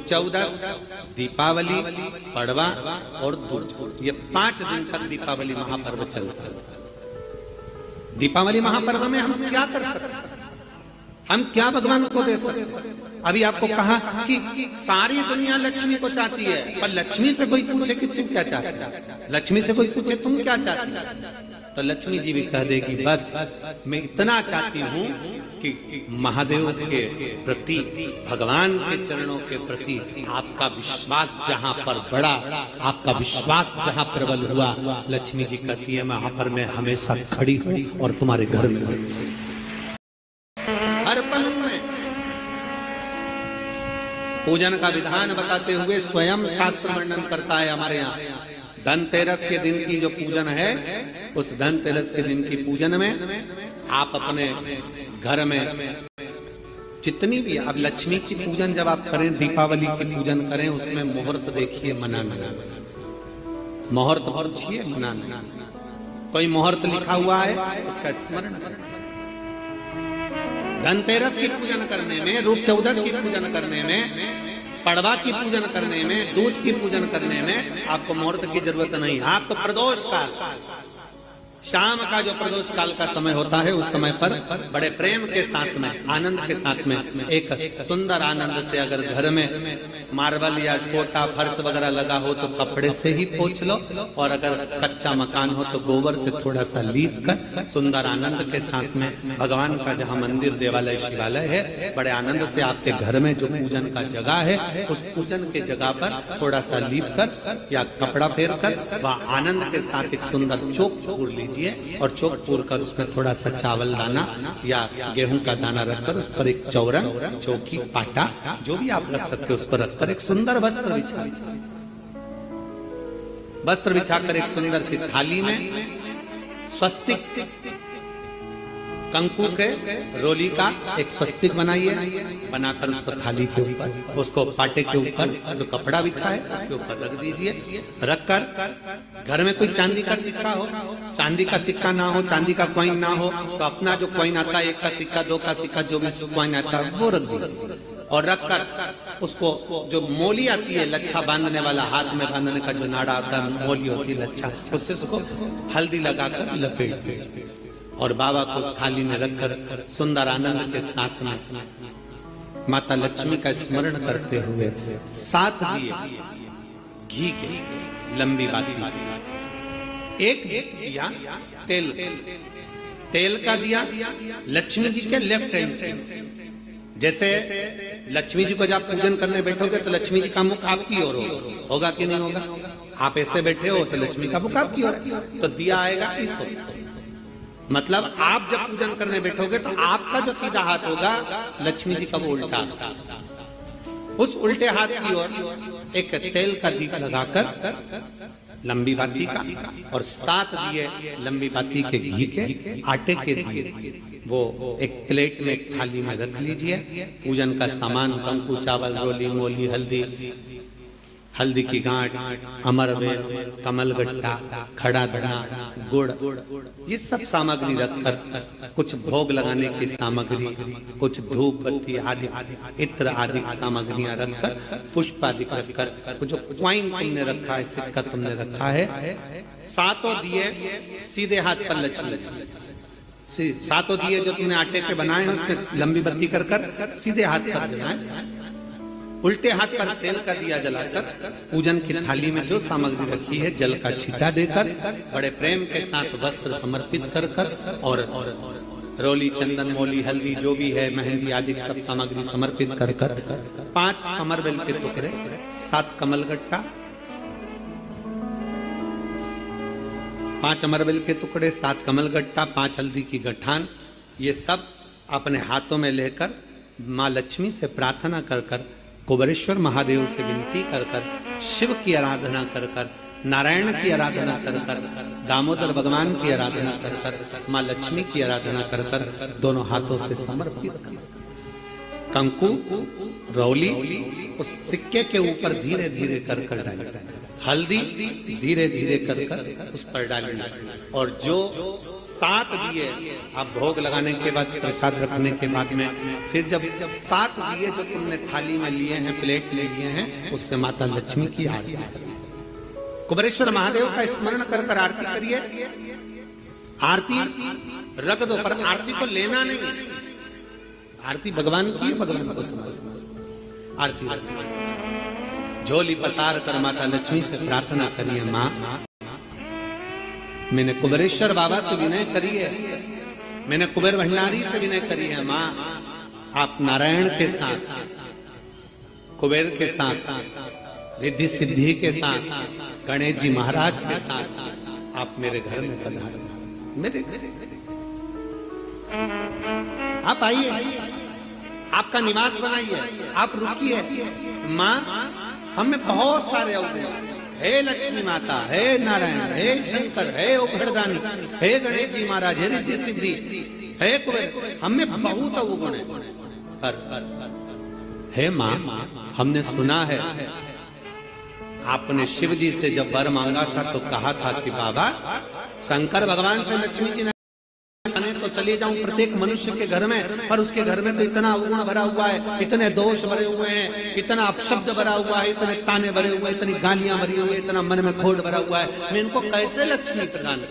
चौदस, दीपावली, पड़वा और दूज, ये 5 दिन तक दीपावली महापर्व चलता है। दीपावली महापर्व में हम क्या कर सकते हैं, हम क्या भगवान को दे सकते हैं? अभी आपको कहा कि सारी दुनिया लक्ष्मी को चाहती है, पर लक्ष्मी से कोई पूछे कि तू क्या चाहता है, लक्ष्मी से कोई पूछे तुम क्या चाहती है, तो लक्ष्मी जी भी कह देगी बस मैं इतना चाहती हूँ कि महादेव के प्रति, भगवान के चरणों के प्रति आपका विश्वास जहाँ पर बढ़ा, आपका विश्वास जहाँ प्रबल हुआ, लक्ष्मी जी कहती है वहां पर मैं हमेशा खड़ी हूँ और तुम्हारे घर में हर पल में। पूजन का विधान बताते हुए स्वयं शास्त्र वर्णन करता है हमारे यहाँ। धनतेरस के दिन की जो पूजन है, उस धनतेरस के दिन की पूजन में आप अपने घर में जितनी भी, अब लक्ष्मी की पूजन जब आप करें, दीपावली की पूजन करें, उसमें मुहूर्त देखिए, मनाना, मुहूर्त पूछिए, मनाना, कोई मुहूर्त लिखा हुआ है उसका स्मरण करें। धनतेरस की पूजन करने में, रूप चौदस की पूजन करने में, पड़वा की पूजन करने में, दूज की पूजन करने में आपको मुहूर्त की जरूरत नहीं। आप तो प्रदोष काल, शाम का जो प्रदोष काल का समय होता है, उस समय पर बड़े प्रेम के साथ में, आनंद के साथ में, एक सुंदर आनंद से, अगर घर में मार्बल या कोटा फर्श वगैरह लगा हो तो कपड़े से ही पोंछ लो, और अगर कच्चा मकान हो तो गोबर से थोड़ा सा लीप कर सुंदर आनंद के साथ में, भगवान का जहाँ मंदिर, देवालय, शिवालय है, बड़े आनंद से आपके घर में जो पूजन का जगह है, उस पूजन के जगह पर थोड़ा सा लीप कर या कपड़ा फेर कर वह आनंद के साथ एक सुंदर चौक पूर लीजिए, और चौक पूर कर उसमें थोड़ा सा चावल दाना या गेहूं का दाना रखकर उस पर एक चौरंग, चौकी, पाटा, जो भी आप रख सकते हो, उस पर रखकर एक सुंदर वस्त्र बिछाकर एक सुंदर सी थाली में स्वस्तिक, कंकु के रोली का एक स्वस्तिक बनाइए, बनाकर उसको थाली के ऊपर, उसको पाटे के ऊपर जो कपड़ा बिछा है उसके ऊपर रख दीजिए। रखकर घर में कोई चांदी का सिक्का हो, चांदी का सिक्का ना हो, चांदी का कॉइन ना हो, तो अपना जो कॉइन आता है, 1 का सिक्का, 2 का सिक्का, जो भी कॉइन आता है वो रख दीजिए। और रखकर उसको, जो मोली आती है लच्छा बांधने वाला, हाथ में बांधने का जो नाड़ा आता है, मोली होती है लच्छा, उससे उसको हल्दी लगाकर लपेट दीजिए और बाबा को थाली में रखकर सुंदर आनंद के साथ में माता लक्ष्मी का स्मरण करते हुए 7 दिए घी के, लंबी बाती, एक दिया तेल का दिया लक्ष्मी जी के लेफ्ट हैंड। जैसे लक्ष्मी जी को जब पूजन करने बैठोगे तो लक्ष्मी जी का मुख आपकी ओर होगा कि नहीं होगा? आप ऐसे बैठे हो तो लक्ष्मी का मुख आपकी ओर, तो दिया आएगा इस ओर। मतलब आप जब पूजन करने बैठोगे तो आपका जो सीधा हाथ होगा, लक्ष्मी जी का वो उल्टा, उस उल्टे हाथ की ओर एक तेल का दीप लगाकर लंबी बाती का, और 7 दिए लंबी बाती के घी के, आटे के दिए, वो एक प्लेट में, एक थाली में रख लीजिए। पूजन का सामान, कंकु, चावल, रोली, मोली, हल्दी की गांठ, अमरवेल, कमलगट्टा, खड़ा धना, गुड़, ये सब सामग्री रखकर, कुछ भोग लगाने की सामग्री, कुछ धूप बत्ती आदि, इत्र आदि सामग्रियां रखकर, पुष्प आदि रखकर, जो कॉइन तुमने रखा है, सिक्का तुमने रखा है, 7 दिए सीधे हाथ पर लक्ष्मी, 7 दिए जो तुमने आटे के बनाए हैं उसमें लंबी बत्ती कर सीधे हाथ पर जलाएं। उल्टे हाथ पर तेल का दिया जलाकर पूजन की थाली में जो सामग्री रखी है, जल का छींटा देकर, बड़े प्रेम के साथ वस्त्र समर्पित कर और रोली, चंदन, मोली, हल्दी, जो भी है, मेहंदी आदि सब सामग्री समर्पित कर 5 अमरवेल के टुकड़े, 7 कमलगट्टा, 5 अमरवेल के टुकड़े, 7 कमलगट्टा, 5 हल्दी की गठान, ये सब अपने हाथों में लेकर माँ लक्ष्मी से प्रार्थना कर कुबेरेश्वर महादेव से विनती कर शिव की आराधना कर नारायण की आराधना कर दामोदर भगवान की आराधना कर माँ लक्ष्मी की आराधना कर दोनों हाथों से समर्पित कंकु, रौली उस सिक्के के ऊपर धीरे धीरे कर डालें। हल्दी धीरे धीरे कर कर उस पर डालिए, और जो 7 दिए आप भोग लगाने के बाद, प्रसाद रखने के बाद में, फिर जब 7 दिए जो तुमने थाली में लिए हैं, प्लेट में लिए हैं, उससे माता लक्ष्मी की आरती करिए। कुबेरेश्वर महादेव का स्मरण कर कर आरती करिए। आरती रख दो, पर आरती को लेना नहीं। आरती भगवान की, भगवान को समझ। आरती झोली पसार कर माता लक्ष्मी से प्रार्थना करिए, माँ मैंने कुबेरेश्वर बाबा से विनय करी है, मैंने कुबेर भंडारी से विनय करी है, माँ आप नारायण के साथ, कुबेर के साथ, रिद्धि सिद्धि के साथ, गणेश जी महाराज के साथ आप मेरे घर में पधारो, मेरे घर आप आइए, आपका निवास बनाइए, आप रुकिए। माँ हमें बहुत सारे अवगुण, हे लक्ष्मी माता, हे नारायण, हे शंकर, हे उभरदानी, हे गणेश जी महाराज, हे रिद्धि सिद्धि, हे कुबेर, हमें बहुत अवगुण है, पर हे माँ हमने सुना है आपने शिव जी से जब वर मांगा था तो कहा था कि बाबा शंकर भगवान से लक्ष्मी जी ने तो चले जाऊं प्रत्येक मनुष्य के घर में, पर उसके घर में तो इतना अवगुण भरा हुआ है, इतने दोष भरे हुए हैं, इतना अपशब्द भरा हुआ है, इतने ताने भरे हुए, इतनी गालियां भरी हुई है, इतना मन में खोट भरा हुआ है, मैं इनको कैसे लक्ष्मी प्रदान